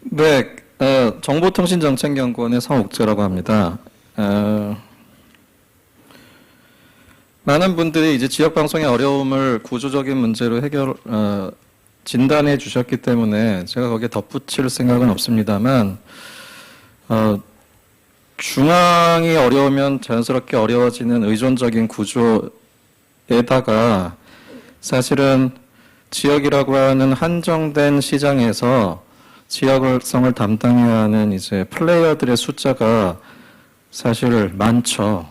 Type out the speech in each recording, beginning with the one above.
네, 정보통신정책연구원의 성옥재라고 합니다. 많은 분들이 이제 지역방송의 어려움을 구조적인 문제로 진단해 주셨기 때문에 제가 거기에 덧붙일 생각은 없습니다만, 중앙이 어려우면 자연스럽게 어려워지는 의존적인 구조에다가 사실은 지역이라고 하는 한정된 시장에서 지역성을 담당해야 하는 이제 플레이어들의 숫자가 사실 많죠.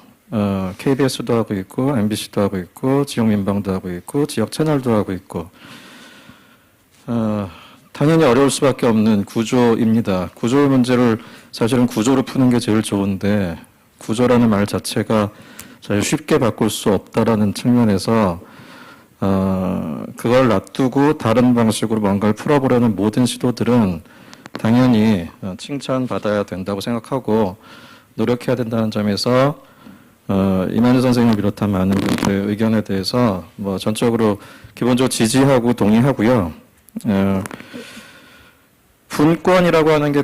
KBS도 하고 있고, MBC도 하고 있고, 지역 민방도 하고 있고, 지역 채널도 하고 있고, 당연히 어려울 수밖에 없는 구조입니다. 구조의 문제를 사실은 구조로 푸는 게 제일 좋은데, 구조라는 말 자체가 사실 쉽게 바꿀 수 없다라는 측면에서 그걸 놔두고 다른 방식으로 뭔가를 풀어보려는 모든 시도들은 당연히 칭찬받아야 된다고 생각하고 노력해야 된다는 점에서 이만희 선생님을 비롯한 많은 분들의 의견에 대해서 뭐 전적으로 기본적으로 지지하고 동의하고요. 분권이라고 하는 게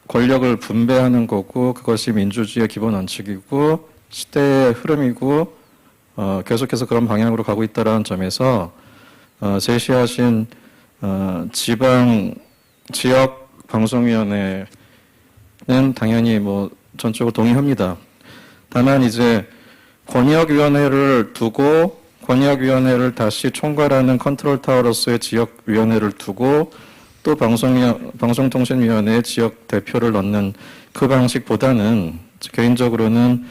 권력을 분배하는 거고 그것이 민주주의의 기본 원칙이고 시대의 흐름이고 계속해서 그런 방향으로 가고 있다는 점에서 제시하신 지역방송위원회는 당연히 뭐 전적으로 동의합니다. 다만 이제 권역위원회를 두고 권역위원회를 다시 총괄하는 컨트롤 타워로서의 지역위원회를 두고 또 방송통신위원회에 지역 대표를 넣는 그 방식보다는 개인적으로는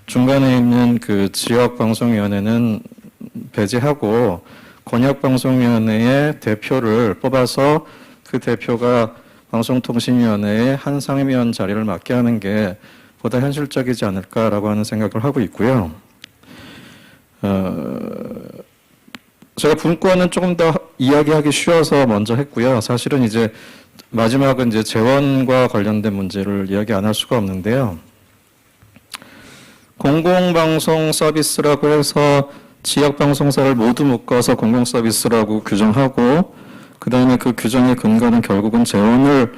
중간에 있는 그 지역방송위원회는 배제하고 권역방송위원회의 대표를 뽑아서 그 대표가 방송통신위원회의 한 상임위원 자리를 맡게 하는 게 보다 현실적이지 않을까라고 하는 생각을 하고 있고요. 제가 분권은 조금 더 이야기하기 쉬워서 먼저 했고요. 사실은 이제 마지막은 이제 재원과 관련된 문제를 이야기 안 할 수가 없는데요. 공공방송 서비스라고 해서 지역방송사를 모두 묶어서 공공서비스라고 규정하고 그 다음에 그 규정의 근거는 결국은 재원을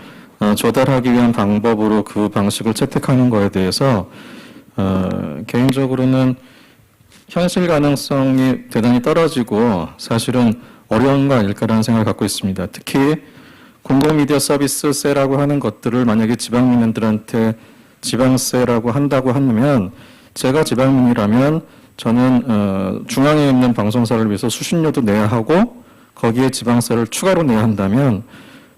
조달하기 위한 방법으로 그 방식을 채택하는 거에 대해서 개인적으로는 현실 가능성이 대단히 떨어지고 사실은 어려운 거 아닐까라는 생각을 갖고 있습니다. 특히 공공미디어 서비스세라고 하는 것들을 만약에 지방민들한테 지방세라고 한다고 하면 제가 지방민이라면 저는 중앙에 있는 방송사를 위해서 수신료도 내야 하고 거기에 지방세를 추가로 내야 한다면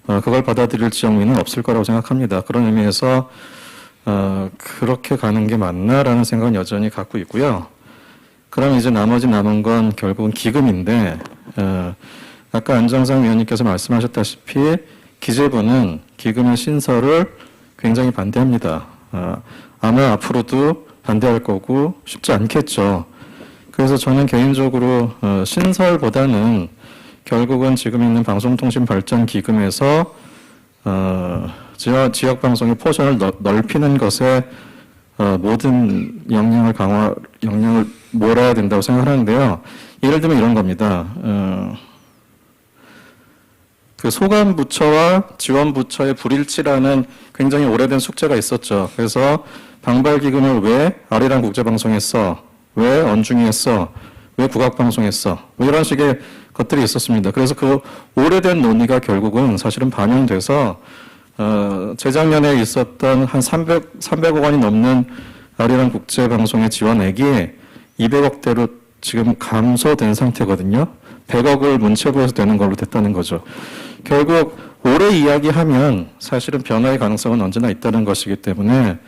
그걸 받아들일 지역민은 없을 거라고 생각합니다. 그런 의미에서 그렇게 가는 게 맞나라는 생각은 여전히 갖고 있고요. 그럼 이제 나머지 남은 건 결국은 기금인데 아까 안정상 위원님께서 말씀하셨다시피 기재부는 기금의 신설을 굉장히 반대합니다. 아마 앞으로도 반대할 거고 쉽지 않겠죠. 그래서 저는 개인적으로 신설보다는 결국은 지금 있는 방송통신발전기금에서 지역방송의 포션을 넓히는 것에 모든 역량을 몰아야 된다고 생각하는데요. 예를 들면 이런 겁니다. 그 소관부처와 지원부처의 불일치라는 굉장히 오래된 숙제가 있었죠. 그래서 방발기금을 왜 아리랑 국제방송에 써? 왜 언중이에 써? 왜 국악방송에 써? 뭐 이런 식의 것들이 있었습니다. 그래서 그 오래된 논의가 결국은 사실은 반영돼서 재작년에 있었던 한 300억 원이 넘는 아리랑 국제방송의 지원액이 200억대로 지금 감소된 상태거든요. 100억을 문체부에서 되는 걸로 됐다는 거죠. 결국 오래 이야기하면 사실은 변화의 가능성은 언제나 있다는 것이기 때문에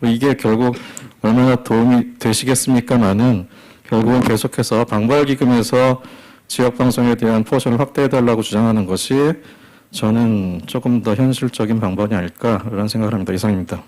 이게 결국 얼마나 도움이 되시겠습니까마는 결국은 계속해서 방발기금에서 지역방송에 대한 포션을 확대해달라고 주장하는 것이 저는 조금 더 현실적인 방법이 아닐까라는 생각을 합니다. 이상입니다.